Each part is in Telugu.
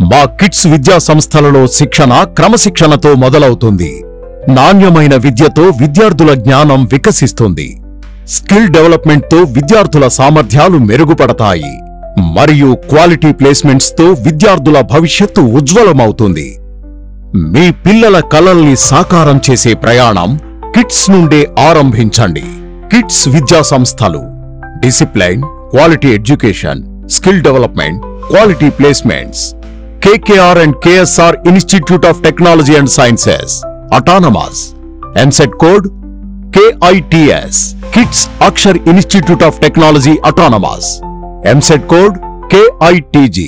మా కిడ్స్ విద్యా సంస్థలలో శిక్షణ క్రమశిక్షణతో మొదలవుతుంది. నాణ్యమైన విద్యతో విద్యార్థుల జ్ఞానం వికసిస్తుంది. స్కిల్ డెవలప్మెంట్తో విద్యార్థుల సామర్థ్యాలు మెరుగుపడతాయి మరియు క్వాలిటీ ప్లేస్మెంట్స్తో విద్యార్థుల భవిష్యత్తు ఉజ్వలమవుతుంది. మీ పిల్లల కలల్ని సాకారం చేసే ప్రయాణం కిడ్స్ నుండే ఆరంభించండి. కిడ్స్ విద్యా సంస్థలు discipline, quality education, skill development, quality placements. KKR and KSR Institute of Technology and Sciences, Autonomous. MSET code KITS. Kids Akshar Institute of Technology, Autonomous. MSET code KITG.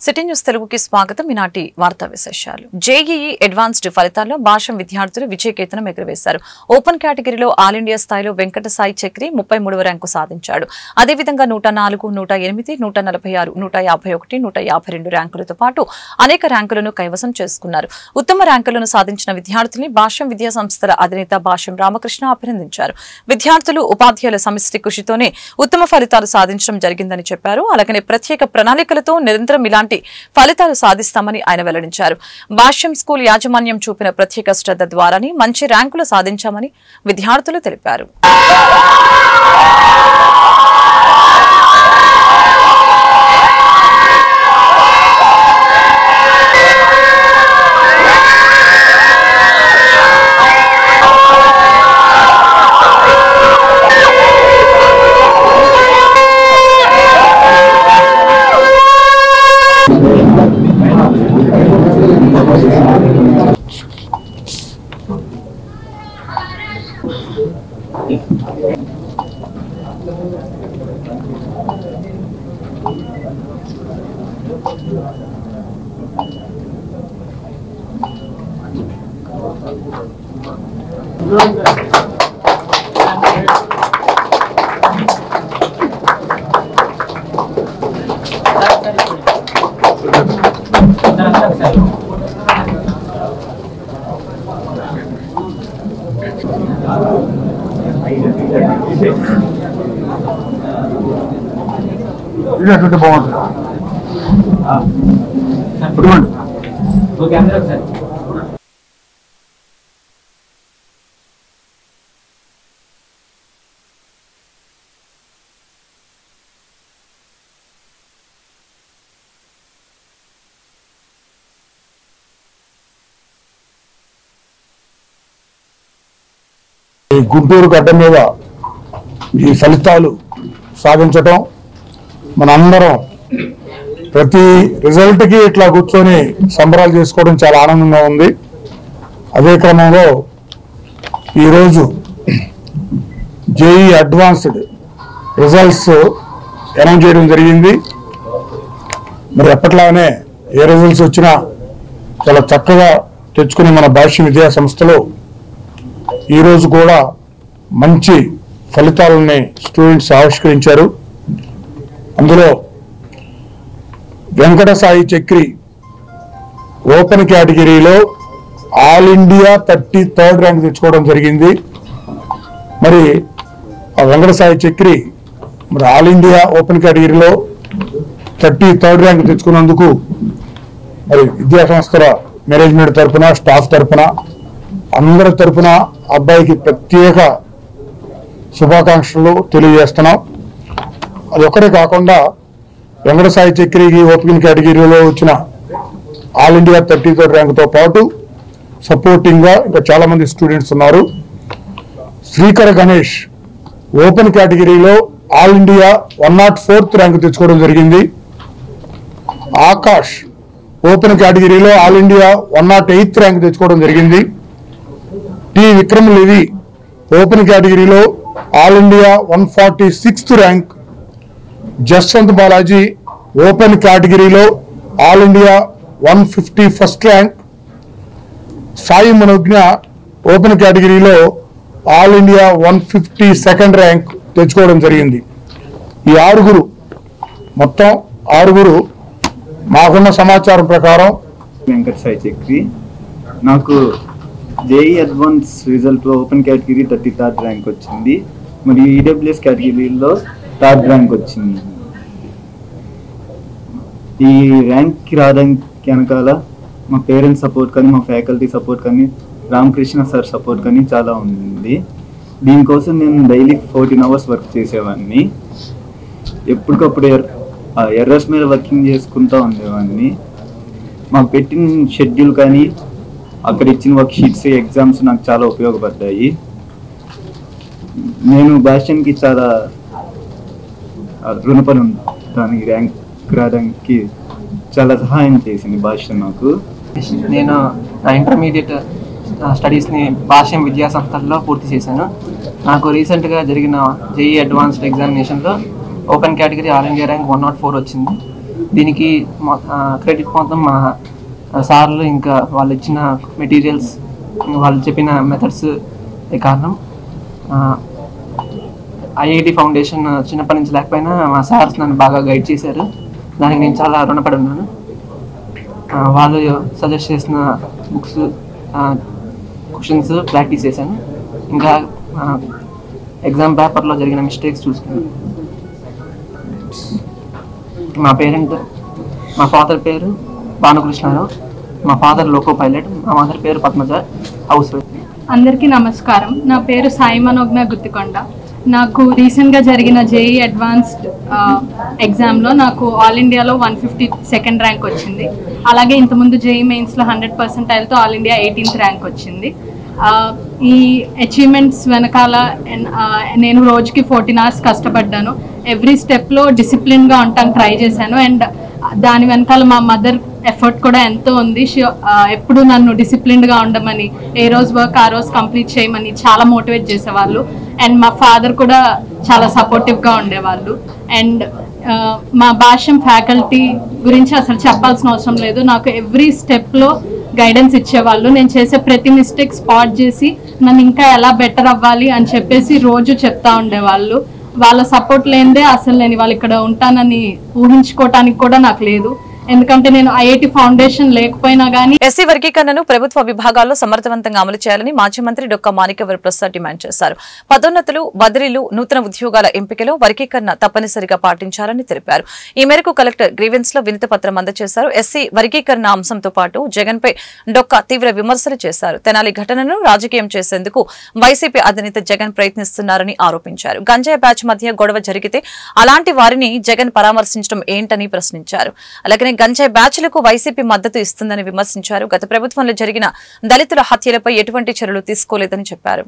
City news తెలుగుకి స్వాగతం. ఈనాటి వార్తా విశేషాలు. జేఈఈ అడ్వాన్స్డ్ ఫలితాల్లో భాషం విద్యార్థులు విజయకేతనం ఎగురవేశారు. ఓపెన్ కేటగిరీలో ఆల్ ఇండియా స్థాయిలో వెంకట సాయి చక్రి 33వ ర్యాంకు సాధించాడు. అదేవిధంగా 104, 108, 146, 151, 152 ర్యాంకులతో పాటు అనేక ర్యాంకులను కైవసం చేసుకున్నారు. ఉత్తమ ర్యాంకులను సాధించిన విద్యార్థుల్ని భాషం విద్యా సంస్థల అధినేత భాషం రామకృష్ణ అభినందించారు. విద్యార్థులు ఉపాధ్యాయుల సమిష్టి కృషితోనే ఉత్తమ ఫలితాలు సాధించడం జరిగిందని చెప్పారు. అలాగనే ప్రత్యేక ప్రణాళికలతో నిరంతరం ఇలాంటి ఫలితాలు సాధిస్తామని ఆయన వెల్లడించారు. భాష్యం స్కూల్ యాజమాన్యం చూపిన ప్రత్యేక శ్రద్ధ ద్వారానే మంచి ర్యాంకులు సాధించామని విద్యార్థులు తెలిపారు. గుంటూరు గడ్డ మీద ఈ ఫలితాలు సాధించటం, మనందరం ప్రతి రిజల్ట్కి ఇట్లా కూర్చొని సంబరాలు చేసుకోవడం చాలా ఆనందంగా ఉంది. అదే క్రమంలో ఈరోజు జేఈ అడ్వాన్స్డ్ రిజల్ట్స్ అనౌన్స్ చేయడం జరిగింది. మరి ఎప్పట్లానే ఏ రిజల్ట్స్ వచ్చినా చాలా చక్కగా తెచ్చుకుని మన భాష్య విద్యా సంస్థలో ఈరోజు కూడా మంచి ఫలితాలని స్టూడెంట్స్ ఆవిష్కరించారు. అందులో వెంకట సాయి చక్రి ఓపెన్ కేటగిరీలో ఆల్ ఇండియా 33rd ర్యాంక్ తెచ్చుకోవడం జరిగింది. మరి ఆ వెంకట సాయి చక్రి మరి ఆల్ ఇండియా ఓపెన్ కేటగిరీలో 33rd ర్యాంక్ తెచ్చుకున్నందుకు మరి విద్యా సంస్థల మేనేజ్మెంట్ తరఫున, స్టాఫ్ తరఫున, అందరి తరఫున అబ్బాయికి ప్రత్యేక శుభాకాంక్షలు తెలియజేస్తున్నాం. అది ఒక్కటే కాకుండా వెంకట సాయి చక్రికి ఓపెన్ కేటగిరీలో వచ్చిన ఆల్ ఇండియా 33rd ర్యాంకుతో పాటు సపోర్టింగ్గా ఇంకా చాలా మంది స్టూడెంట్స్ ఉన్నారు. శ్రీకర గణేష్ ఓపెన్ కేటగిరీలో ఆల్ ఇండియా 104th ర్యాంకు తెచ్చుకోవడం జరిగింది. ఆకాష్ ఓపెన్ కేటగిరీలో ఆల్ ఇండియా 108th ర్యాంకు తెచ్చుకోవడం జరిగింది. టి విక్రమ్ లేవి ఓపెన్ కేటగిరీలో all India 146th rank. Jaswanth Balaji open కేటగిరీలో all India 151st rank. Sai Manogna open కేటగిరీలో ఆల్ ఇండియా 152nd ర్యాంక్ తెచ్చుకోవడం జరిగింది. ఈ మొత్తం ఆరుగురు మాకున్న సమాచారం ప్రకారం వెంకట సాయి చక్రి. నాకు జేఈ అడ్వాన్స్ రిజల్ట్లో ఓపెన్ కేటగిరీ 33rd ర్యాంక్ వచ్చింది, మరియు ఈడబ్ల్యూఎస్ కేటగిరీలో 3rd ర్యాంక్ వచ్చింది. ఈ ర్యాంక్కి రావడానికి వెనకాల మా పేరెంట్స్ సపోర్ట్ కానీ, మా ఫ్యాకల్టీ సపోర్ట్ కానీ, రామకృష్ణ సార్ సపోర్ట్ కానీ చాలా ఉంది. దీనికోసం నేను డైలీ 14 hours వర్క్ చేసేవాడిని. ఎప్పటికప్పుడు ఎర్రర్స్ మీద వర్కింగ్ చేసుకుంటూ ఉండేవాడిని. మాకు పెట్టిన షెడ్యూల్ కానీ, అక్కడ ఇచ్చిన వర్క్ షీట్స్, ఎగ్జామ్స్ నాకు చాలా ఉపయోగపడ్డాయి. నేను భాష్యానికి చాలా రుణపడి ఉంటాను. ఈ ర్యాంక్ రావడానికి చాలా సహాయం చేసింది భాష్యం నాకు. నేను నా ఇంటర్మీడియట్ స్టడీస్ని భాష్యం విద్యా సంస్థల్లో పూర్తి చేశాను. నాకు రీసెంట్గా జరిగిన జేఈ అడ్వాన్స్డ్ ఎగ్జామినేషన్లో open category all India rank 104 వచ్చింది. దీనికి క్రెడిట్ మొత్తం మా సార్లు, ఇంకా వాళ్ళు ఇచ్చిన మెటీరియల్స్, వాళ్ళు చెప్పిన మెథడ్స్ కారణం. ఐఐటి ఫౌండేషన్ చిన్నప్పటి నుంచి లేకపోయినా మా సార్స్ నన్ను బాగా గైడ్ చేశారు. దానికి నేను చాలా రుణపడి ఉన్నాను. వాళ్ళు సజెస్ట్ చేసిన బుక్స్, క్వశ్చన్స్ ప్రాక్టీస్ చేశాను. ఇంకా ఎగ్జామ్ పేపర్లో జరిగిన మిస్టేక్స్ చూసుకున్నాను. మా ఫాదర్ పేరు భానుకృష్ణారావు, మా ఫాదర్ లోకో పైలట్, మా మదర్ పేరు పద్మజ, హౌస్ వైఫ్. అందరికీ నమస్కారం. నా పేరు సాయి మనోజ్ఞ గుత్తికొండ. నాకు రీసెంట్గా జరిగిన జేఈ అడ్వాన్స్డ్ ఎగ్జామ్లో నాకు ఆల్ ఇండియాలో 152nd ర్యాంక్ వచ్చింది. అలాగే ఇంతకుముందు జేఈ మెయిన్స్లో 100% ఆల్ ఇండియా 18th ర్యాంక్ వచ్చింది. ఈ అచీవ్మెంట్స్ వెనకాల నేను రోజుకి 14 hours కష్టపడ్డాను. ఎవ్రీ స్టెప్లో డిసిప్లిన్గా ఉండటానికి ట్రై చేశాను. అండ్ దాని వెనకాల మా మదర్ ఎఫర్ట్ కూడా ఎంతో ఉంది. ఎప్పుడు నన్ను డిసిప్లిన్డ్గా ఉండమని, ఏ రోజు వర్క్ ఆ రోజు కంప్లీట్ చేయమని చాలా మోటివేట్ చేసేవాళ్ళు. అండ్ మా ఫాదర్ కూడా చాలా సపోర్టివ్గా ఉండేవాళ్ళు. అండ్ మా భాష్యం ఫ్యాకల్టీ గురించి అసలు చెప్పాల్సిన అవసరం లేదు. నాకు ఎవ్రీ స్టెప్లో గైడెన్స్ ఇచ్చేవాళ్ళు. నేను చేసే ప్రతి మిస్టేక్ స్పాట్ చేసి నన్ను ఇంకా ఎలా బెటర్ అవ్వాలి అని చెప్పేసి రోజు చెప్తా ఉండేవాళ్ళు. వాళ్ళ సపోర్ట్ లేనిదే అసలు నేను వాళ్ళు ఇక్కడ ఉంటానని ఊహించుకోవటానికి కూడా నాకు లేదు. ఎందుకంటే నేను ఐఐటి ఫౌండేషన్ లేకపోయినా గానీ ఎస్సీ వర్గీకరణను ప్రభుత్వ విభాగాల్లో సమర్థవంతంగా అమలు చేయాలని మాజీ మంత్రి డొక్కా మాణిక్యవర ప్రసాద్ డిమాండ్ చేశారు. పదోన్నతులు, బదిలీలు, నూతన ఉద్యోగాల ఎంపికలో వర్గీకరణ తప్పనిసరిగా పాటించాలని తెలిపారు. ఈ మేరకు కలెక్టర్ గ్రీవెన్స్ లో వినతి పత్రం అందజేశారు. ఎస్సీ వర్గీకరణ అంశంతో పాటు జగన్ పై డొక్కా తీవ్ర విమర్శలు చేశారు. తెనాలి ఘటనను రాజకీయం చేసేందుకు వైసీపీ అధినేత జగన్ ప్రయత్నిస్తున్నారని ఆరోపించారు. గంజాయి బ్యాచ్ మధ్య గొడవ జరిగితే అలాంటి వారిని జగన్ పరామర్శించడం ఏంటని ప్రశ్నించారు. అలాగే గంజాయి బ్యాచ్లకు వైసీపీ మద్దతు ఇస్తుందని విమర్శించారు. గత ప్రభుత్వంలో జరిగిన దళితుల హత్యలపై ఎటువంటి చర్యలు తీసుకోలేదని చెప్పారు.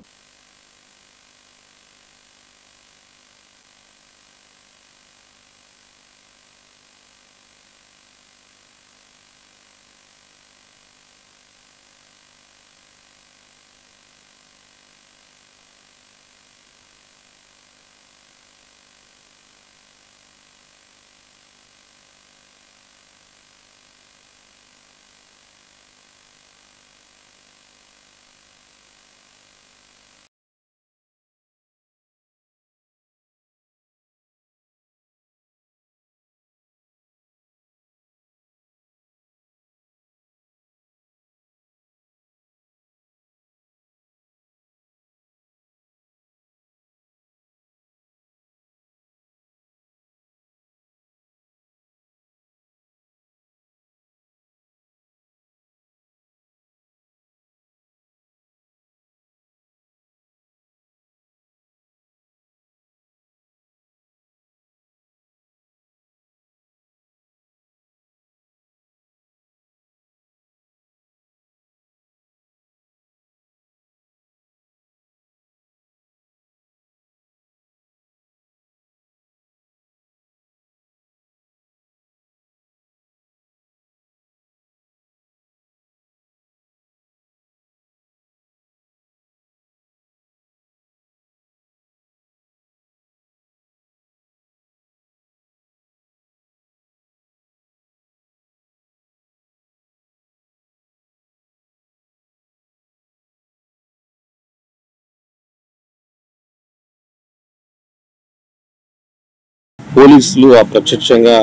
పోలీసులు ప్రత్యక్షంగా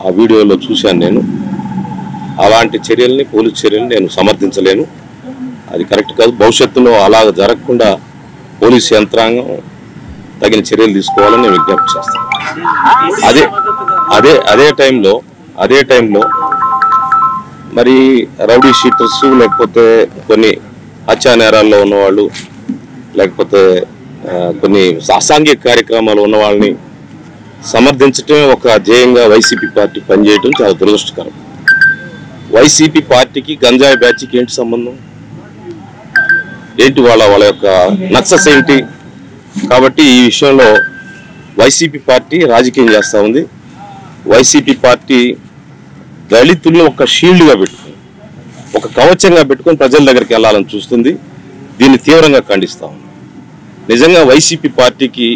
ఆ వీడియోలో చూశాను నేను. అలాంటి చర్యల్ని పోలీసు చర్యల్ని నేను సమర్థించలేను. అది కరెక్ట్ కాదు. భవిష్యత్తులో అలాగ జరగకుండా పోలీసు యంత్రాంగం తగిన చర్యలు తీసుకోవాలని నేను విజ్ఞప్తి చేస్తాను. అదే టైంలో మరి రౌడీ షీటర్స్ లేకపోతే కొన్ని హత్యా నేరాల్లో ఉన్నవాళ్ళు లేకపోతే కొన్ని అసాంఘిక కార్యక్రమాలు ఉన్న వాళ్ళని సమర్థించటమే ఒక ధ్యేయంగా వైసీపీ పార్టీ పనిచేయడం చాలా దురదృష్టకరం. వైసీపీ పార్టీకి గంజాయి బ్యాచ్కి ఏంటి సంబంధం? ఏంటి వాళ్ళ యొక్క నక్సస్ ఏంటి? కాబట్టి ఈ విషయంలో వైసీపీ పార్టీ రాజకీయం చేస్తూ ఉంది. వైసీపీ పార్టీ దళితులను ఒక షీల్డ్గా పెట్టుకుని ఒక కవచంగా పెట్టుకుని ప్రజల దగ్గరికి వెళ్ళాలని చూస్తుంది. దీన్ని తీవ్రంగా ఖండిస్తా ఉంది. నిజంగా వైసీపీ పార్టీకి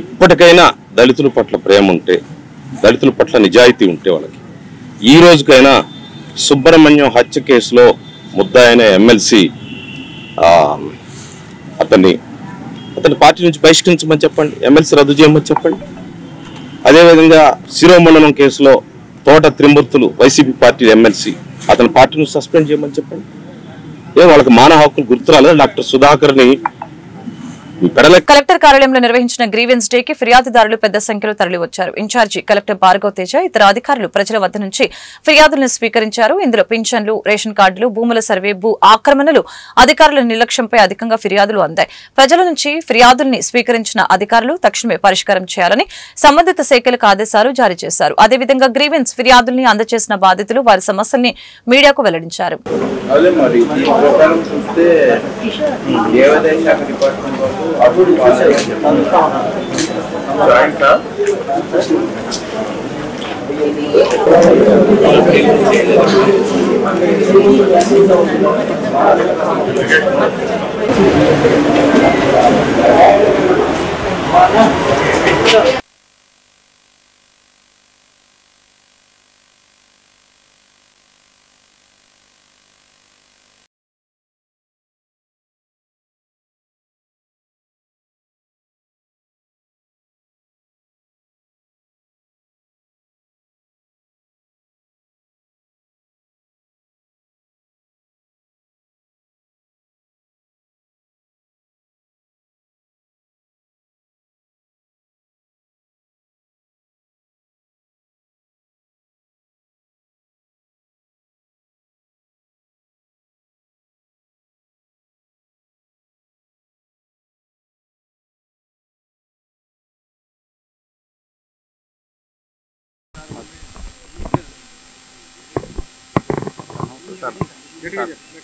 ఇప్పటికైనా దళితుల పట్ల ప్రేమ ఉంటే, దళితుల పట్ల నిజాయితీ ఉంటే వాళ్ళకి ఈ రోజుకైనా సుబ్రహ్మణ్యం హత్య కేసులో ముద్దాయిన ఎమ్మెల్సీ అతని పార్టీ నుంచి బహిష్కరించమని చెప్పండి, ఎమ్మెల్సీ రద్దు చేయమని చెప్పండి. అదేవిధంగా శిరోమండలం కేసులో తోట త్రిమూర్తులు వైసీపీ పార్టీ ఎమ్మెల్సీ అతని పార్టీ నుంచి సస్పెండ్ చేయమని చెప్పండి. వాళ్ళకి మానవ హక్కులు గుర్తురాలేదు. డాక్టర్ సుధాకర్ని కలెక్టర్ కార్యాలయంలో నిర్వహించిన గ్రీవెన్స్ డే కి ఫిర్యాదుదారులు పెద్ద సంఖ్యలో తరలివచ్చారు. ఇన్ఛార్జి కలెక్టర్ భార్గవ్ తేజ ఇతర అధికారులు ప్రజల వద్ద నుంచి ఫిర్యాదులను స్వీకరించారు. ఇందులో పింఛన్లు, రేషన్ కార్డులు, భూముల సర్వే, భూ ఆక్రమణలు, అధికారుల నిర్లక్ష్యంపై అధికంగా ఫిర్యాదులు అందాయి. ప్రజల నుంచి ఫిర్యాదుల్ని స్వీకరించిన అధికారులు తక్షణమే పరిష్కారం చేయాలని సంబంధిత శాఖలకు ఆదేశాలు జారీ చేశారు. అదేవిధంగా గ్రీవెన్స్ ఫిర్యాదుల్ని అందజేసిన బాధితులు వారి సమస్యల్ని మీడియాకు వెల్లడించారు.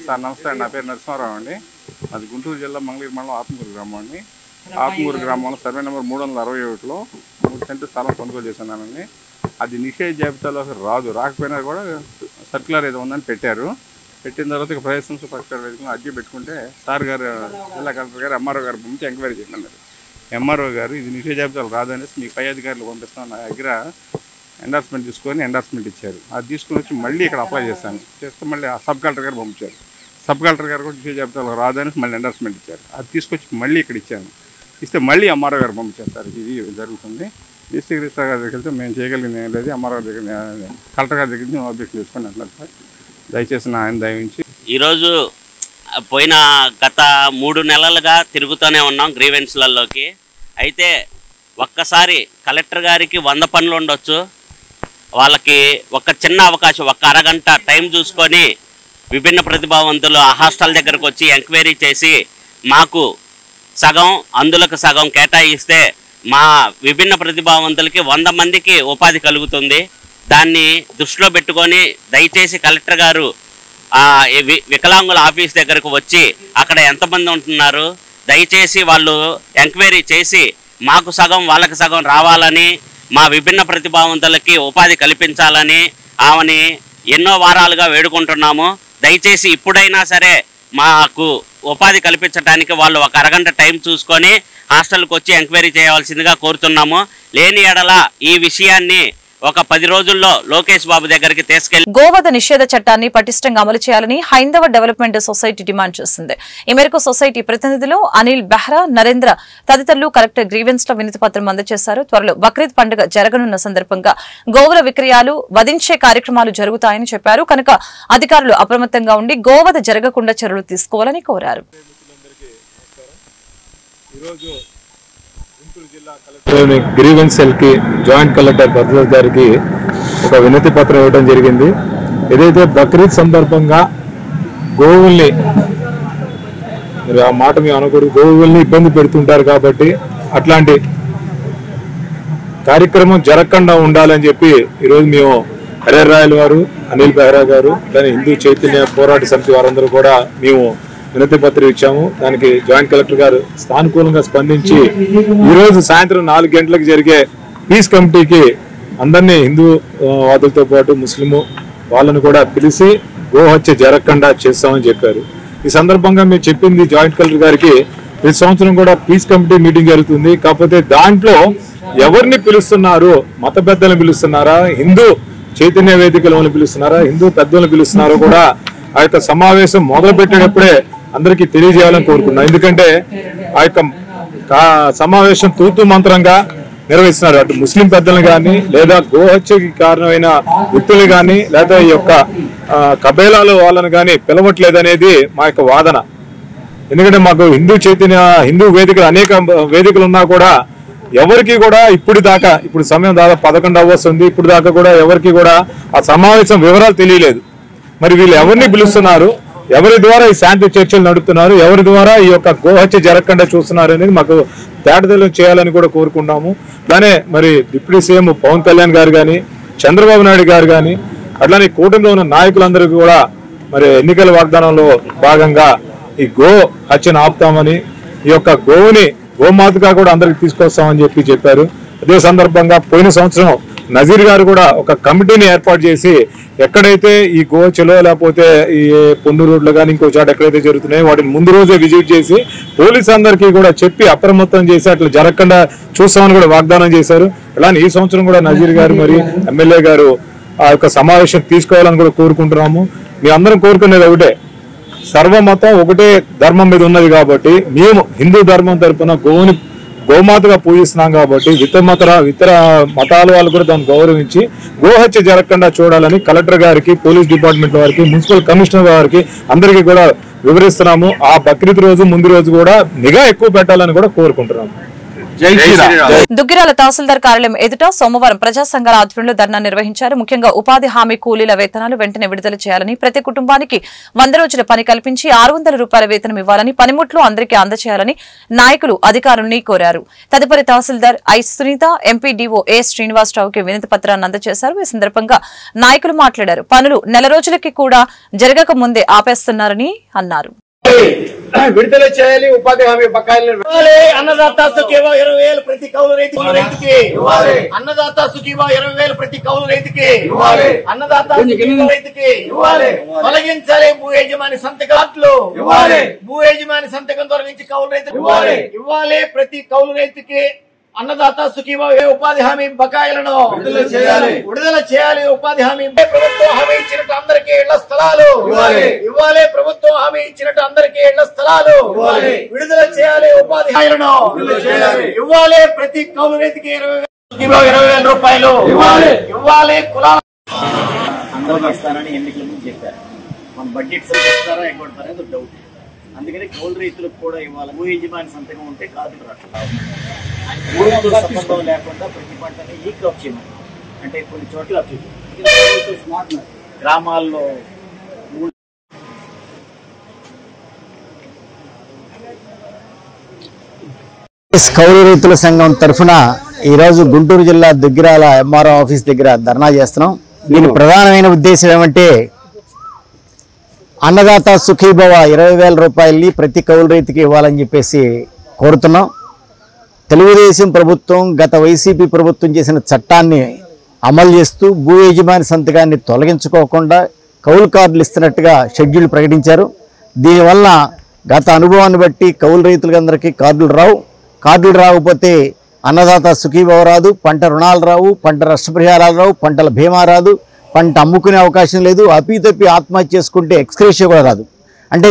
సార్ నమస్తే అండి. నా పేరు నరసింహారావు అండి. అది గుంటూరు జిల్లా మంగళగిరి మండలం ఆత్మకూరు గ్రామం అండి. ఆత్మకూరు గ్రామంలో సర్వే నెంబర్ 361లో 3 సెంటు స్థలం కొనుగోలు చేస్తున్నానండి. అది నిషేధ జాబితాలో రాకపోయినా కూడా సర్క్యులర్ ఏదో ఉందని పెట్టారు. పెట్టిన తర్వాత ఇక ప్రజా సంస్థ పరిష్కార వేదికలో అర్జీ పెట్టుకుంటే సార్ గారు జిల్లా కలెక్టర్ గారు ఎంఆర్ఓ గారు పంపించి ఎంక్వైరీ చేయమన్నారు. ఎంఆర్ఓ గారు ఇది నిషేధ జాబితాలు రాదనేసి మీకు పై అధికారులు పంపిస్తాం నా దగ్గర ఎండార్స్మెంట్ తీసుకొని ఎండార్స్మెంట్ ఇచ్చారు. అది తీసుకుని వచ్చి మళ్ళీ ఇక్కడ అప్లై చేస్తే మళ్ళీ సబ్ కలెక్టర్ గారు పంపించారు. సబ్ కలెక్టర్ గారు కూడా నిషేధ జాబితాలో రాదనేసి మళ్ళీ ఎండార్స్మెంట్ ఇచ్చారు. అది తీసుకొచ్చి మళ్ళీ ఇక్కడ ఇచ్చాను. ఇస్తే మళ్ళీ ఎంఆర్ఓ గారు పంపించేస్తారు. ఇది జరుగుతుంది. డిస్ట్రిక్ట్ రిజిస్టర్ గారి దగ్గరికి వెళ్తే మేము చేయగలిగింది ఏం లేదు. ఎంఆర్ఓ దగ్గర కలెక్టర్ గారి దగ్గర నుంచి ఆబ్జెక్షన్ తీసుకొని అంటారు సార్. దయచేసి నా ఆయన దయవించి ఈరోజు పోయిన గత 3 నెలలుగా తిరుగుతూనే ఉన్నాం గ్రీవెన్స్లలోకి. అయితే ఒక్కసారి కలెక్టర్ గారికి 100 పనులు ఉండొచ్చు, వాళ్ళకి ఒక చిన్న అవకాశం, ఒక అరగంట టైం చూసుకొని విభిన్న ప్రతిభావంతులు ఆ హాస్టల్ దగ్గరకు వచ్చి ఎంక్వైరీ చేసి మాకు సగం అందులకు సగం కేటాయిస్తే మా విభిన్న ప్రతిభావంతులకి 100 మందికి ఉపాధి కలుగుతుంది. దాన్ని దృష్టిలో పెట్టుకొని దయచేసి కలెక్టర్ గారు వికలాంగుల ఆఫీస్ దగ్గరకు వచ్చి అక్కడ ఎంతమంది ఉంటున్నారు దయచేసి వాళ్ళు ఎంక్వైరీ చేసి మాకు సగం వాళ్ళకి సగం రావాలని, మా విభిన్న ప్రతిభావంతులకి ఉపాధి కల్పించాలని ఆమెని ఎన్నో వారాలుగా వేడుకుంటున్నాము. దయచేసి ఇప్పుడైనా సరే మాకు ఉపాధి కల్పించడానికి వాళ్ళు ఒక అరగంట టైం చూసుకొని హాస్టల్కి వచ్చి ఎంక్వైరీ చేయవలసిందిగా కోరుతున్నాము. లేని ఎడల ఈ విషయాన్ని ఒక 10 రోజుల్లో లోకేష్ బాబు దగ్గరికి తీసుకెళ్లి గోవధ నిషేధ చట్టాన్ని పటిష్టంగా అమలు చేయాలని హైందవ డెవలప్మెంట్ సొసైటీ డిమాండ్ చేసింది. ఈ మేరకు సొసైటీ ప్రతినిధులు అనిల్ బెహ్రా, నరేంద్ర తదితరులు కలెక్టర్ గ్రీవెన్స్ లో వినతి పత్రం అందజేశారు. త్వరలో బక్రీద్ పండుగ జరగనున్న సందర్భంగా గోవుల విక్రయాలు, వధించే కార్యక్రమాలు జరుగుతాయని చెప్పారు. కనుక అధికారులు అప్రమత్తంగా ఉండి గోవధ జరగకుండా చర్యలు తీసుకోవాలని కోరారు. గ్రీవెన్స్ సెల్ కి జాయింట్ కలెక్టర్ భద్రత గారికి ఒక వినతి పత్రం ఇవ్వడం జరిగింది. ఏదైతే బక్రీద్ సందర్భంగా గోవుల్ని, ఆ మాట మేము అనకూడదు, గోవుల్ని ఇబ్బంది పెడుతుంటారు కాబట్టి అట్లాంటి కార్యక్రమం జరగకుండా ఉండాలని చెప్పి ఈరోజు మేము హరిరాయల్ వారు, అనిల్ బెహ్రా గారు, దాని హిందూ చైతన్య పోరాట సమితి వారందరూ కూడా మేము వినతి పత్రం ఇచ్చాము. దానికి జాయింట్ కలెక్టర్ గారు సానుకూలంగా స్పందించి ఈరోజు సాయంత్రం 4 గంటలకు జరిగే పీస్ కమిటీకి అందరినీ హిందూ వాదులతో పాటు ముస్లిం వాళ్ళను కూడా పిలిచి గోహత్య జరగకుండా చేస్తామని చెప్పారు. ఈ సందర్భంగా మేము చెప్పింది జాయింట్ కలెక్టర్ గారికి, ప్రతి సంవత్సరం కూడా పీస్ కమిటీ మీటింగ్ జరుగుతుంది. కాకపోతే దాంట్లో ఎవరిని పిలుస్తున్నారు, మత పెద్దలను పిలుస్తున్నారా, హిందూ చైతన్య వేదికలను పిలుస్తున్నారా, హిందూ పెద్దలను పిలుస్తున్నారో కూడా ఆ యొక్క సమావేశం మొదలు పెట్టేటప్పుడే అందరికీ తెలియజేయాలని కోరుకున్నాం. ఎందుకంటే ఆ యొక్క సమావేశం తూతు మంత్రంగా నిర్వహిస్తున్నారు. అటు ముస్లిం పెద్దలు కానీ, లేదా గోహత్యకి కారణమైన వ్యక్తులు కానీ, లేదా ఈ యొక్క కబేలాల వాళ్ళను కానీ పిలవట్లేదనేది మా యొక్క వాదన. ఎందుకంటే మాకు హిందూ చైతన్య, హిందూ వేదికలు అనేక వేదికలు ఉన్నా కూడా ఎవరికి కూడా ఇప్పుడు సమయం దాదాపు 11 అవర్స్ ఇప్పుడు దాకా కూడా ఎవరికి కూడా ఆ సమావేశం వివరాలు తెలియలేదు. మరి వీళ్ళు ఎవరిని పిలుస్తున్నారు, ఎవరి ద్వారా ఈ శాంతి చర్చలు నడుపుతున్నారు, ఎవరి ద్వారా ఈ యొక్క గోహత్య జరగకుండా చూస్తున్నారు అనేది మాకు తేటతెల్లం చేయాలని కూడా కోరుకున్నాము. దానే మరి డిప్యూటీ సీఎం పవన్ కళ్యాణ్ గారు కానీ, చంద్రబాబు నాయుడు గారు కానీ, అట్లానే కూటమిలో ఉన్న నాయకులందరికీ కూడా మరి ఎన్నికల వాగ్దానంలో భాగంగా ఈ గో హత్యను ఆపుతామని, ఈ యొక్క గోవుని గోమాతగా కూడా అందరికి తీసుకొస్తామని చెప్పారు. అదే సందర్భంగా పోయిన సంవత్సరం నజీర్ గారు కూడా ఒక కమిటీని ఏర్పాటు చేసి ఎక్కడైతే ఈ గోచలో లేకపోతే ఈ పొన్ను రోడ్లు కానీ ఇంకో చోట ఎక్కడైతే జరుగుతున్నాయో వాటిని ముందు రోజే విజిట్ చేసి పోలీసు అందరికీ కూడా చెప్పి అప్రమత్తం చేసి అట్లా జరగకుండా చూస్తామని కూడా వాగ్దానం చేశారు. అలానే ఈ సంవత్సరం కూడా నజీర్ గారు మరి ఎమ్మెల్యే గారు ఆ యొక్క సమావేశం తీసుకోవాలని కూడా కోరుకుంటున్నాము. మీ అందరం కోరుకునేది ఒకటే, సర్వమతం ఒకటే ధర్మం మీద ఉన్నది కాబట్టి మేము హిందూ ధర్మం తరపున గోమాతగా పూజిస్తున్నాం కాబట్టి ఇతర మతాల వాళ్ళు కూడా దాన్ని గౌరవించి గోహత్య జరగకుండా చూడాలని కలెక్టర్ గారికి, పోలీస్ డిపార్ట్మెంట్ వారికి, మున్సిపల్ కమిషనర్ గారికి అందరికీ కూడా వివరిస్తున్నాము. ఆ బక్రీద్ రోజు ముందు రోజు కూడా నిఘా ఎక్కువ పెట్టాలని కూడా కోరుకుంటున్నాము. దుగ్గిరాల తహసీల్దార్ కార్యాలయం ఎదుట సోమవారం ప్రజా సంఘాల ఆధ్వర్యంలో ధర్నా నిర్వహించారు. ముఖ్యంగా ఉపాధి హామీ కూలీల వేతనాలు వెంటనే విడుదల చేయాలని, ప్రతి కుటుంబానికి 100 రోజుల పని కల్పించి 600 రూపాయల వేతనం ఇవ్వాలని, పనిముట్లు అందరికీ అందజేయాలని నాయకులు అధికారుల్ని కోరారు. తదుపరి తహసీల్దార్ ఐ సునీత, ఎంపీడీఓ ఏ శ్రీనివాసరావుకి వినతి పత్రాన్ని అందజేశారు. ఈ సందర్భంగా నాయకులు మాట్లాడారు. పనులు నెల రోజులకి కూడా జరగక ముందే ఆపేస్తున్నారని అన్నారు. విడుదల చేయాలి, ఉపాధి హామీ బకాయిలను అన్నదాత సుఖీవా 20,000 ప్రతి కౌలు రైతుకి, అన్నదాత సుఖీవా 20,000 ప్రతి కౌలు రైతుకి, అన్నదాత రైతుకి తొలగించాలి. భూ యజమాని సంతకాలు భూ యజమాని సంతకం తొలగించి కౌలు రైతుకు ఇవ్వాలి. ప్రతి కౌలు రైతుకి అన్నదాత సుఖీవా ఉపాధి హామీ బకాయిలను విడుదల చేయాలి. ఉపాధి హామీ ప్రభుత్వం హామీ ఇచ్చినట్టు అందరికీ ఇళ్ల స్థలాలు ఇవ్వాలి. ప్రభుత్వం హామీ ఇచ్చినట్టు అందరికీ ఇళ్ల స్థలాలు విడుదల చేయాలి. ఉపాధి హామీలను ఇవ్వాలి. ప్రతి కౌలు రైతుకి 20,000 రూపాయలు ఇవ్వాలి. కులాల అందరూ ఇస్తారని ఎన్నికల ముందు చెప్పారు. మన బడ్జెట్ ఇస్తారా ఎగ్గొడతారనేది డౌట్. అందుకని కౌలు రైతులకు కూడా ఇవ్వాలి. భూ యజమాని సంతకం ఉంటే కార్డులు రావట్లేదు. భూమితో సంబంధం లేకుండా ప్రతి పంటని ఈ క్రాప్ చేయమని, అంటే కొన్ని చోట్ల గ్రామాల్లో కౌలు రైతుల సంఘం తరఫున ఈరోజు గుంటూరు జిల్లా దుగ్గిరాల ఎంఆర్ఓ ఆఫీస్ దగ్గర ధర్నా చేస్తున్నాం. దీని ప్రధానమైన ఉద్దేశం ఏమంటే అన్నదాత సుఖీభవ 20,000 రూపాయలని ప్రతి కౌలు రైతుకి ఇవ్వాలని చెప్పేసి కోరుతున్నాం. తెలుగుదేశం ప్రభుత్వం గత వైసీపీ ప్రభుత్వం చేసిన చట్టాన్ని అమలు చేస్తూ భూ యజమాని సంతకాన్ని తొలగించుకోకుండా కౌలు కార్డులు ఇస్తున్నట్టుగా షెడ్యూల్ ప్రకటించారు. దీనివల్ల గత అనుభవాన్ని బట్టి కౌలు రైతులందరికీ కార్డులు రావు. కార్డులు రాకపోతే అన్నదాత సుఖీభవ రాదు, పంట రుణాలు రావు, పంట నష్టపరిహారాలు రావు, పంటల బీమా రాదు, పంట అమ్ముకునే అవకాశం లేదు, అప్పి ఆత్మహత్య చేసుకుంటే ఎక్స్గ్రేషియా కూడా రాదు. అంటే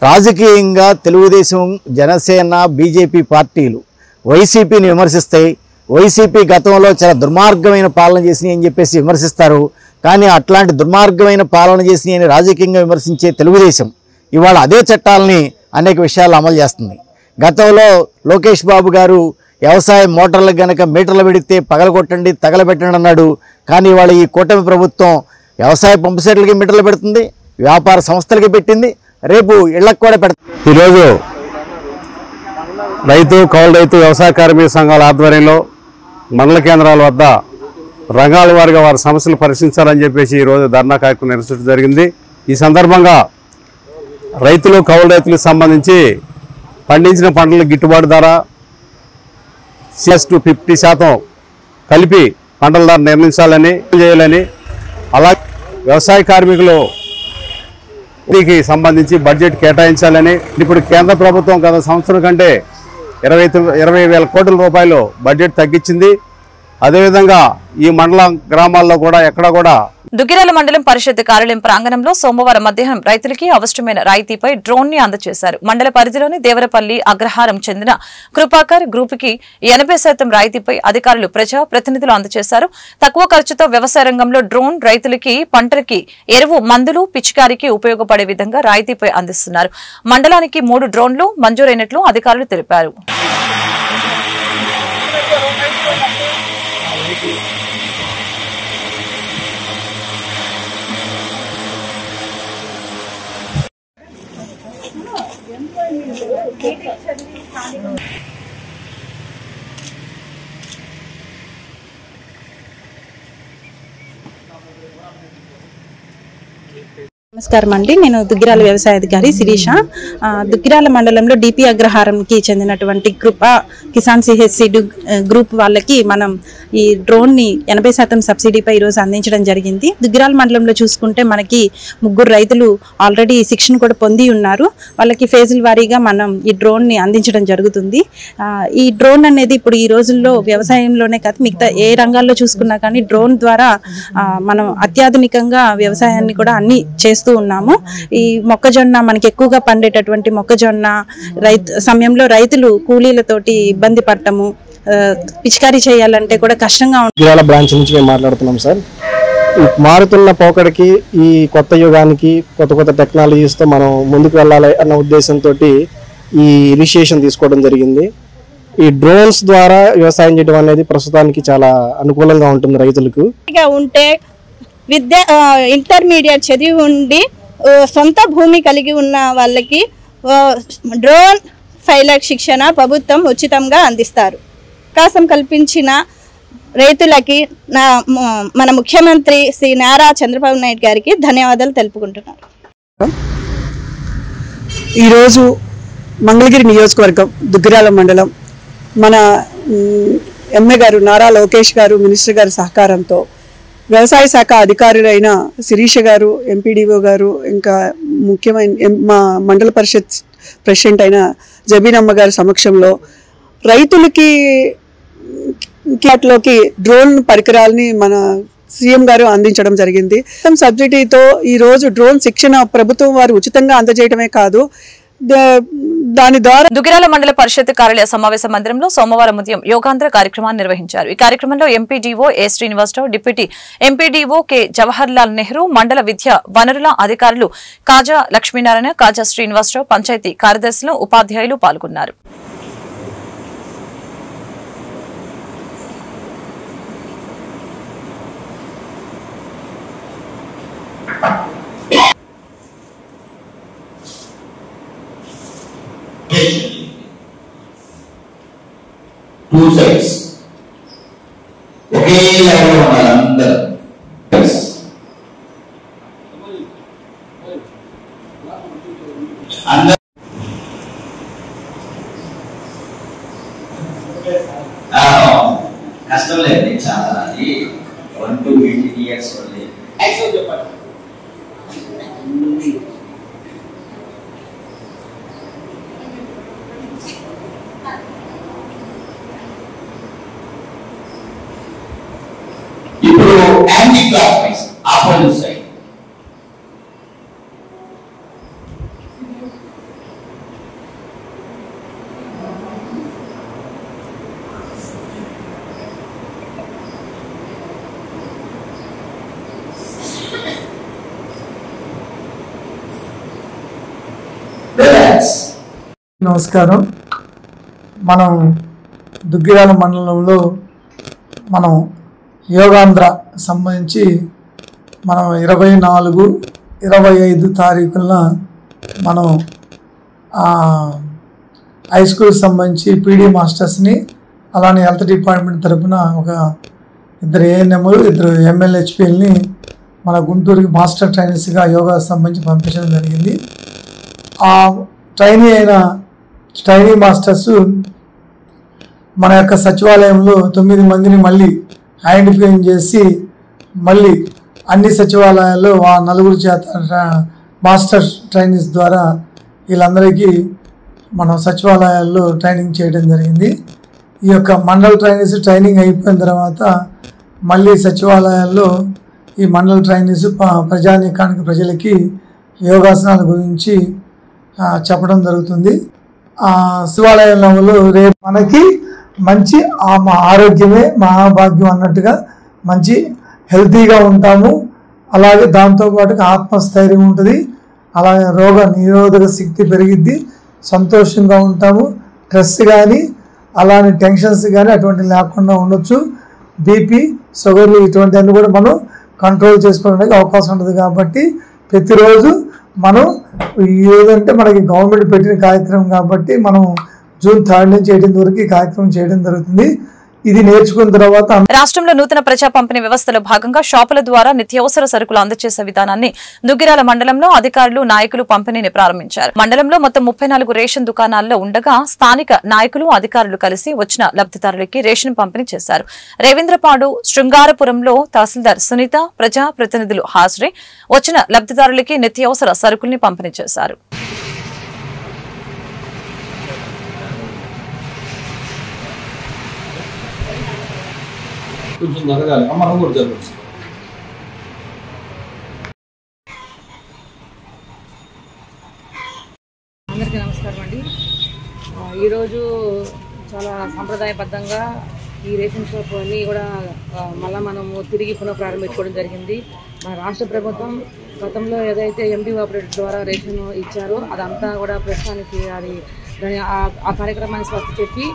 రాజకీయంగా తెలుగుదేశం, జనసేన, బీజేపీ పార్టీలు వైసీపీని విమర్శిస్తాయి. వైసీపీ గతంలో చాలా దుర్మార్గమైన పాలన చేసినాయి అని చెప్పేసి విమర్శిస్తారు. కానీ అట్లాంటి దుర్మార్గమైన పాలన చేసినాయి అని రాజకీయంగా విమర్శించే తెలుగుదేశం ఇవాళ అదే చట్టాలని అనేక విషయాలు అమలు చేస్తుంది. గతంలో లోకేష్ బాబు గారు వ్యవసాయ మోటార్లకు గనక మీటర్లు పెడితే పగలగొట్టండి, తగలబెట్టండి అన్నాడు. కానీ ఇవాళ ఈ కూటమి ప్రభుత్వం వ్యవసాయ పంపు సెట్లకి మీటర్లు పెడుతుంది, వ్యాపార సంస్థలకి పెట్టింది, రేపు ఇళ్లకు కూడా పెడుతుంది. ఈరోజు కౌలు రైతు వ్యవసాయ కార్మిక సంఘాల ఆధ్వర్యంలో మండల కేంద్రాల వద్ద రంగాల వారిగా వారి సమస్యలు పరిశీలించాలని చెప్పేసి ఈరోజు ధర్నా కార్యక్రమం నిర్వహించడం జరిగింది. ఈ సందర్భంగా కౌలు రైతులకు సంబంధించి పండించిన పంటల గిట్టుబాటు ధర 50% కలిపి పంటల ధర నిర్ణయించాలని చేయాలని, అలాగే వ్యవసాయ కార్మికులు దీనికి సంబంధించి బడ్జెట్ కేటాయించాలని. ఇప్పుడు కేంద్ర ప్రభుత్వం గత సంవత్సరం కంటే 20,000 కోట్ల రూపాయలు బడ్జెట్ తగ్గించింది. అదేవిధంగా ఈ మండల గ్రామాల్లో కూడా ఎక్కడ కూడా దుగ్గిరాల మండలం పరిషత్ కార్యాలయం ప్రాంగణంలో సోమవారం మధ్యాహ్నం రైతులకి అవసరమైన రాయితీపై డ్రోన్ ని అందజేశారు. మండల పరిధిలోని దేవరపల్లి అగ్రహారం చెందిన కృపాకర్ గ్రూప్ కి 80% రాయితీపై అధికారులు ప్రజా ప్రతినిధులు అందజేశారు. తక్కువ ఖర్చుతో వ్యవసాయ రంగంలో డ్రోన్ రైతులకి పంటలకి ఎరువు, మందులు, పిచికారికి ఉపయోగపడే విధంగా రాయితీపై అందిస్తున్నారు. మండలానికి 3 డ్రోన్లు మంజూరైనట్లు అధికారులు తెలిపారు. నమస్కారం అండి, నేను దుగ్గిరాల వ్యవసాయ అధికారి శిరీష. దుగ్గిరాల మండలంలో డిపి అగ్రహారంకి చెందినటువంటి కృపా కిసాన్ సిహెచ్సి గ్రూప్ వాళ్ళకి మనం ఈ డ్రోన్ ని 80% సబ్సిడీపై ఈరోజు అందించడం జరిగింది. దుగ్గిరాల మండలంలో చూసుకుంటే మనకి 3 రైతులు ఆల్రెడీ శిక్షణ కూడా పొంది ఉన్నారు. వాళ్ళకి ఫేజుల వారీగా మనం ఈ డ్రోన్ ని అందించడం జరుగుతుంది. ఈ డ్రోన్ అనేది ఇప్పుడు ఈ రోజుల్లో వ్యవసాయంలోనే కాదు, మిగతా ఏ రంగాల్లో చూసుకున్నా కానీ డ్రోన్ ద్వారా మనం అత్యాధునికంగా వ్యవసాయాన్ని కూడా అన్ని చేస్తూ ఉన్నాము. ఈ మొక్కజొన్న మనకి ఎక్కువగా పండేటటువంటి మొక్కజొన్న సమయంలో రైతులు కూలీలతోటి ఇబ్బంది పడటము, పిచికారీ చేయాలంటే కూడా కష్టంగా ఉంటుంది. బ్రాంచ్ నుంచి మేము మాట్లాడుతున్నాం సార్. మారుతున్న పోకడికి, ఈ కొత్త యుగానికి కొత్త టెక్నాలజీస్తో మనం ముందుకు వెళ్ళాలి అన్న ఉద్దేశంతో ఈ ఇనిషియేషన్ తీసుకోవడం జరిగింది. ఈ డ్రోన్స్ ద్వారా వ్యవసాయం చేయడం అనేది ప్రస్తుతానికి చాలా అనుకూలంగా ఉంటుంది రైతులకు. ఉంటే ఇంటర్మీడియట్ చదివి ఉండి సొంత భూమి కలిగి ఉన్న వాళ్ళకి డ్రోన్ పైలట్ శిక్షణ ప్రభుత్వం ఉచితంగా అందిస్తారు. అవకాశం కల్పించిన రైతులకి మన ముఖ్యమంత్రి శ్రీ నారా చంద్రబాబు నాయుడు గారికి ధన్యవాదాలు తెలుపుకుంటున్నారు. ఈరోజు మంగళగిరి నియోజకవర్గం దుగ్గిరాల మండలం మన ఎమ్మె గారు నారా లోకేష్ గారు మినిస్టర్ గారి సహకారంతో వ్యవసాయ శాఖ అధికారులైన శిరీష గారు, ఎంపీడీఓ గారు, ఇంకా ముఖ్యమైన మా మండల పరిషత్ ప్రెసిడెంట్ అయిన జబీనమ్మ గారి సమక్షంలో రైతులకి వాటిలోకి డ్రోన్ పరికరాలని మన సీఎం గారు అందించడం జరిగింది. సబ్సిడీతో ఈరోజు డ్రోన్ శిక్షణ ప్రభుత్వం వారు ఉచితంగా అందజేయడమే కాదు, దాని ద్వారా దుగ్గిరాల మండల పరిషత్ కార్యాలయ సమావేశ మందిరంలో సోమవారం ఉదయం యోగాంధ్ర కార్యక్రమాన్ని నిర్వహించారు. ఈ కార్యక్రమంలో MPDO A Srinivasarao, deputy MPDO K Jawaharlal Nehru, మండల విద్యా వనరుల అధికారులు కాజా లక్ష్మీనారాయణ, కాజా శ్రీనివాసరావు, పంచాయతీ కార్యదర్శులు, ఉపాధ్యాయులు పాల్గొన్నారు. Two sides. ఒకే లైన్లో ఉండాలి అందరూ. కష్టం లేదు చాలా, అది 1 to 18 years only. చెప్పండి. anti-clockwise, opposite side. నమస్కారం. మనం దుగ్గిరాల మండలంలో మనం యోగాంధ్ర సంబంధించి మనం 24, 25 తారీఖున మనం హై స్కూల్ సంబంధించి పీడీ మాస్టర్స్ని అలానే హెల్త్ డిపార్ట్మెంట్ తరఫున ఒక 2 ఏఎన్ఎంలు 2 ఎంఎల్హెచ్పిఎల్ని మన గుంటూరుకి మాస్టర్ ట్రైనర్స్గా యోగా సంబంధించి పంపించడం జరిగింది. ఆ ట్రైనీ మాస్టర్స్ మన యొక్క సచివాలయంలో 9 మందిని మళ్ళీ ఐడెంటిఫై చేసి మళ్ళీ అన్ని సచివాలయాల్లో 4 చేత మాస్టర్ ట్రైనీస్ ద్వారా వీళ్ళందరికీ మనం సచివాలయాల్లో ట్రైనింగ్ చేయడం జరిగింది. ఈ యొక్క మండల్ ట్రైనీస్ ట్రైనింగ్ అయిపోయిన తర్వాత మళ్ళీ సచివాలయాల్లో ఈ మండల్ ట్రైనీస్ ప్రజానీకానికి ప్రజలకి యోగాసనాల గురించి చెప్పడం జరుగుతుంది. శివాలయంలో రేపు మనకి మంచి ఆరోగ్యమే మహాభాగ్యం అన్నట్టుగా మంచి హెల్తీగా ఉంటాము. అలాగే దాంతోపాటుగా ఆత్మస్థైర్యం ఉంటుంది. అలాగే రోగ నిరోధక శక్తి పెరిగిద్ది. సంతోషంగా ఉంటాము. స్ట్రెస్ కానీ అలానే టెన్షన్స్ కానీ అటువంటి లేకుండా ఉండొచ్చు. బీపీ, షుగర్లు ఇటువంటివన్నీ కూడా మనం కంట్రోల్ చేసుకోవడానికి అవకాశం ఉంటుంది. కాబట్టి ప్రతిరోజు మనం ఏదంటే మనకి గవర్నమెంట్ పెట్టిన కార్యక్రమం కాబట్టి మనం జూన్ 3 నుంచి 18 వరకు ఈ కార్యక్రమం చేయడం జరుగుతుంది. ఇది నేర్చుకున్న తర్వాత రాష్ట్రంలో నూతన ప్రజా పంపిణీ వ్యవస్థలో భాగంగా షాపుల ద్వారా నిత్యావసర సరుకులు అందజేసే విధానాన్ని దుగ్గిరాల మండలంలో అధికారులు, నాయకులు పంపిణీని ప్రారంభించారు. మండలంలో మొత్తం 34 రేషన్ దుకాణాల్లో ఉండగా స్థానిక నాయకులు, అధికారులు కలిసి వచ్చిన లబ్ధిదారులకి రేషన్ పంపిణీ చేశారు. రేవేంద్రపాడు, శృంగారపురంలో తహసీల్దార్ సునీత, ప్రజా ప్రతినిధులు హాజరై వచ్చిన లబ్ధిదారులకి నిత్యావసర సరుకుల్ని పంపిణీ చేశారు. కొంచెం జరగాలి మనం కూడా జరగచ్చు. అందరికీ నమస్కారం అండి. ఈరోజు చాలా సాంప్రదాయబద్ధంగా ఈ రేషన్ షాప్ అన్నీ కూడా మళ్ళీ మనము తిరిగి పునఃప్రారంభించుకోవడం జరిగింది. మన రాష్ట్ర ప్రభుత్వం గతంలో ఏదైతే ఎండి ఆపరేటర్ ద్వారా రేషన్ ఇచ్చారో అదంతా కూడా ప్రస్తుతానికి ఆ కార్యక్రమాన్ని స్పష్ట చెప్పి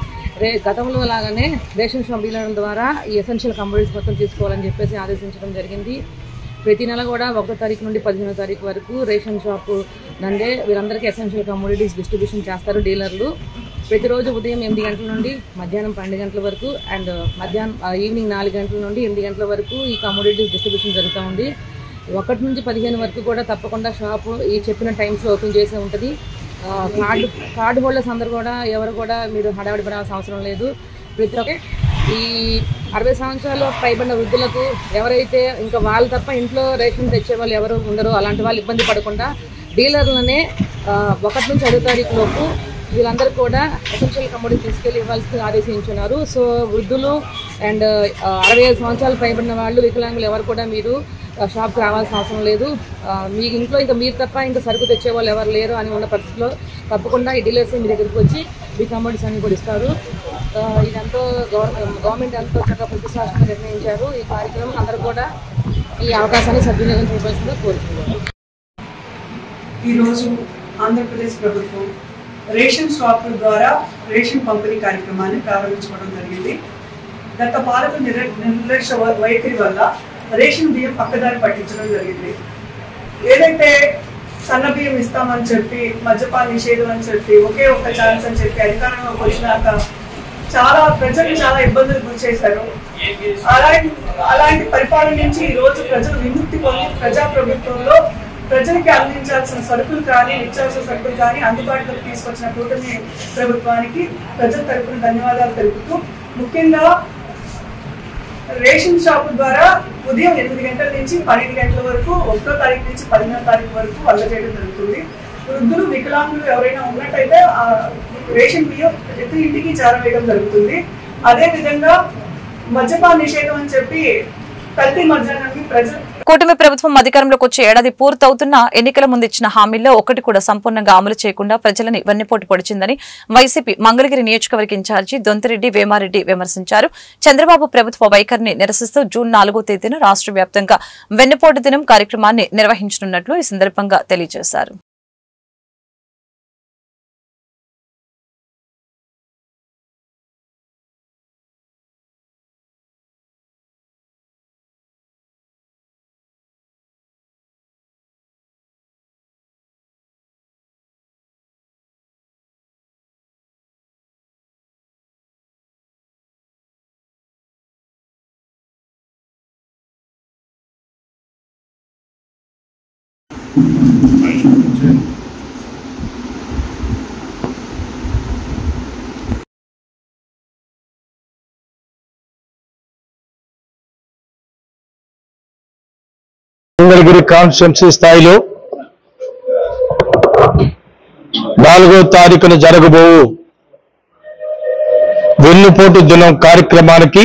గతంలో లాగానే రేషన్ షాప్ డీలర్ల ద్వారా ఈ ఎసెన్షియల్ కమోడిటీస్ మొత్తం తీసుకోవాలని చెప్పేసి ఆదేశించడం జరిగింది. ప్రతి నెల కూడా 1వ తారీఖు నుండి 15వ తారీఖు వరకు రేషన్ షాపు నందే వీరందరికీ ఎసెన్షియల్ కమోడిటీస్ డిస్ట్రిబ్యూషన్ చేస్తారు డీలర్లు. ప్రతిరోజు ఉదయం 8 గంటల నుండి మధ్యాహ్నం 12 గంటల వరకు అండ్ ఈవినింగ్ 4 గంటల నుండి 8 గంటల వరకు ఈ కమోడిటీస్ డిస్ట్రిబ్యూషన్ జరుగుతూ ఉంది. 1 నుంచి 15 వరకు కూడా తప్పకుండా షాపు ఈ చెప్పిన టైమ్స్లో ఓపెన్ చేసే ఉంటుంది. కార్డు హోల్డర్స్ అందరూ కూడా ఎవరు కూడా మీరు హడావిడి పడాల్సిన అవసరం లేదు. ప్రతి ఒక్క ఈ 60 సంవత్సరాలు పైబడిన వృద్ధులకు ఎవరైతే ఇంకా వాళ్ళు తప్ప ఇంట్లో రేషన్ తెచ్చే వాళ్ళు ఎవరు ఉండరో అలాంటి వాళ్ళు ఇబ్బంది పడకుండా డీలర్లనే 1 నుంచి 5వ తారీఖు లోపు వీళ్ళందరూ కూడా ఎసెన్షియల్ కమోడిటీ తీసుకెళ్లి ఇవ్వాల్సి ఆదేశించున్నారు. సో వృద్ధులు అండ్ 65 సంవత్సరాలు పైబడిన వాళ్ళు, వికలాంగులు ఎవరు కూడా మీరు షాప్కి రావాల్సిన అవసరం లేదు. మీ ఇంట్లో ఇంకా మీరు తప్ప ఇంకా సరుకు తెచ్చే వాళ్ళు ఎవరు లేరు అని ఉన్న పరిస్థితిలో తప్పకుండా ఈ డీలర్స్ మీ దగ్గరికి వచ్చి మీ కమోడిటీస్ అన్ని కూడా ఇస్తారు. ఇదంతా గవర్నమెంట్ ఎంతో చక్కగా ప్రతిష్టాత్మకంగా నిర్ణయించారు. ఈ కార్యక్రమం అందరూ కూడా ఈ అవకాశాన్ని సద్వినియోగం చేయవలసిందిగా కోరుతున్నారు. ఈరోజు ఆంధ్రప్రదేశ్ ప్రభుత్వం రేషన్ షాపుల ద్వారా రేషన్ పంపిణీ కార్యక్రమాన్ని ప్రారంభించుకోవడం జరిగింది. గత పాలక నిర్లక్ష్య వైఖరి వల్ల రేషన్ బియ్యం పక్కదారి పట్టించడం జరిగింది. ఏదైతే సన్న బియ్యం ఇస్తామని చెప్పి, మద్యపాన నిషేధం అని చెప్పి, ఒకే ఒక్క ఛాన్స్ అని చెప్పి అధికారంలోకి వచ్చినాక చాలా ప్రజలు చాలా ఇబ్బందులు గురి చేశారు. అలాంటి పరిపాలన నుంచి ఈ రోజు ప్రజలు విముక్తి పొంది ప్రజాప్రభుత్వంలో ప్రజలకి అందించాల్సిన సరుకులు కానీ, నిత్యావసర సరుకులు కానీ అందుబాటులోకి తీసుకొచ్చిన కూటమి ప్రభుత్వానికి ప్రజల తరపున ధన్యవాదాలు తెలుపుతూ, ముఖ్యంగా రేషన్ షాపు ద్వారా ఉదయం 8 గంటల నుంచి 12 గంటల వరకు 1వ తారీఖు నుంచి 15వ తారీఖు వరకు అందజేయడం జరుగుతుంది. వృద్ధులు, వికలాంగులు ఎవరైనా ఉన్నట్టయితే ఆ రేషన్ బియ్యం ప్రతి ఇంటికి చేరవేయడం జరుగుతుంది. అదే విధంగా మద్యపాన నిషేధం అని చెప్పి కల్తీ మద్యాన్ని ప్రజలు కూటమి ప్రభుత్వం అధికారంలోకి వచ్చే ఏడాది పూర్తవుతున్నా ఎన్నికల ముందు ఇచ్చిన హామీల్లో ఒకటి కూడా సంపూర్ణంగా అమలు చేయకుండా ప్రజలని వెన్నపోటు పొడిచిందని వైసీపీ మంగళగిరి నియోజకవర్గ ఇన్ఛార్జి దొంతిరెడ్డి వేమారెడ్డి విమర్శించారు. చంద్రబాబు ప్రభుత్వ వైఖరిని నిరసిస్తూ జూన్ 4వ తేదీన రాష్ట్ర వ్యాప్తంగా వెన్నపోటు దినం కార్యక్రమాన్ని నిర్వహించనున్నట్లు ఈ సందర్భంగా తెలియజేశారు. మంగళగిరి కాన్స్టిట్యున్సీ స్థాయిలో 4వ తారీఖున జరగబోవు వెన్నుపోటు దినం కార్యక్రమానికి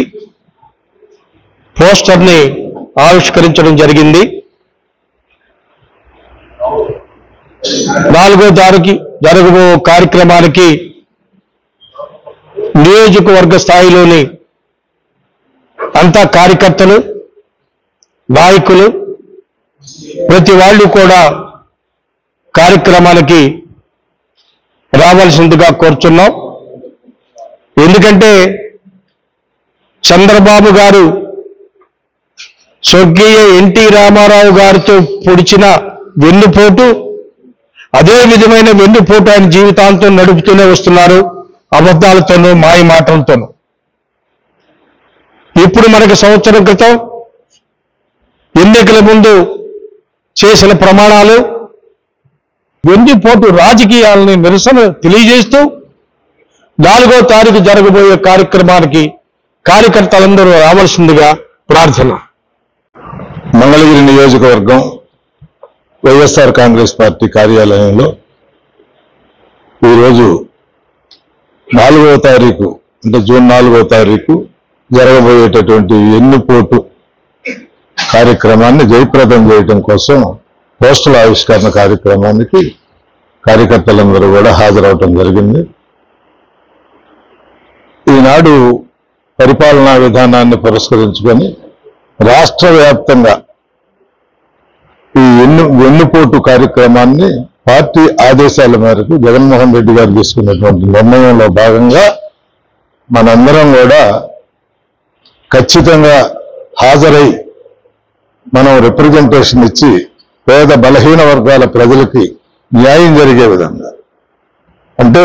పోస్టర్ని ఆవిష్కరించడం జరిగింది. 4వ తారీఖు జరగబో కార్యక్రమానికి నియోజకవర్గ స్థాయిలోని అంతా కార్యకర్తలు, నాయకులు, ప్రతి వాళ్ళు కూడా కార్యక్రమానికి రావాల్సిందిగా కోరుచున్నాం. ఎందుకంటే చంద్రబాబు గారు స్వర్గీయ ఎన్టీ రామారావు గారితో పొడిచిన వెన్నుపోటు, అదే విధమైన వెన్నుపోటు ఆయన జీవితాంతం నడుపుతూనే వస్తున్నారు, అబద్ధాలతోనూ మాయ మాటలతోనూ. ఇప్పుడు మనకు సంవత్సరం క్రితం ఎన్నికల ముందు చేసిన ప్రమాణాలు, వెన్నుపోటు రాజకీయాలని నిరసన తెలియజేస్తూ 4వ తారీఖు జరగబోయే కార్యక్రమానికి కార్యకర్తలందరూ రావాల్సిందిగా ప్రార్థన. మంగళగిరి నియోజకవర్గం వైఎస్ఆర్ కాంగ్రెస్ పార్టీ కార్యాలయంలో ఈరోజు 4వ తారీఖు అంటే జూన్ 4వ తారీఖు జరగబోయేటటువంటి వెన్నుపోటు కార్యక్రమాన్ని జయప్రదం చేయడం కోసం పోస్టల్ ఆవిష్కరణ కార్యక్రమానికి కార్యకర్తలందరూ కూడా హాజరవటం జరిగింది. ఈనాడు పరిపాలనా విధానాన్ని పురస్కరించుకొని రాష్ట్ర వ్యాప్తంగా ఈ వెన్నుపోటు కార్యక్రమాన్ని పార్టీ ఆదేశాల మేరకు జగన్మోహన్ రెడ్డి గారు తీసుకున్నటువంటి నిర్ణయంలో భాగంగా మనందరం కూడా ఖచ్చితంగా హాజరై మనం రిప్రజెంటేషన్ ఇచ్చి పేద బలహీన వర్గాల ప్రజలకి న్యాయం జరిగే విధంగా, అంటే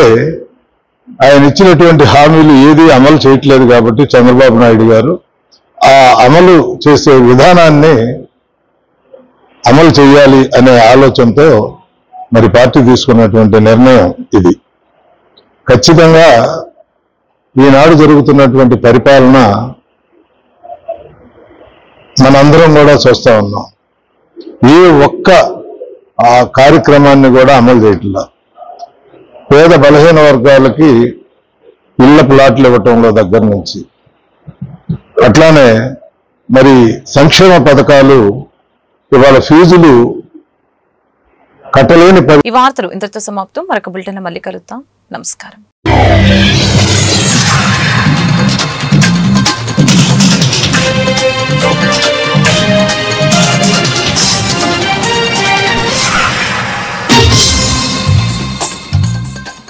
ఆయన ఇచ్చినటువంటి హామీలు ఏది అమలు చేయట్లేదు కాబట్టి చంద్రబాబు నాయుడు గారు ఆ అమలు చేసే విధానాన్ని అమలు చేయాలి అనే ఆలోచనతో మరి పార్టీ తీసుకున్నటువంటి నిర్ణయం ఇది. ఖచ్చితంగా ఈనాడు జరుగుతున్నటువంటి పరిపాలన మనందరం కూడా చూస్తా ఉన్నాం. ఏ ఒక్క ఆ కార్యక్రమాన్ని కూడా అమలు చేయట్లా. పేద బలహీన వర్గాలకి ఇళ్ల ప్లాట్లు ఇవ్వటంలో దగ్గర నుంచి, అట్లానే మరి సంక్షేమ పథకాలు ఇవాళ ఫీజులు కట్టలేని ఈ వార్తలు ఇంతటితో సమాప్తం. మరొక బులెటిన్ మళ్ళీ కలుద్దాం. నమస్కారం.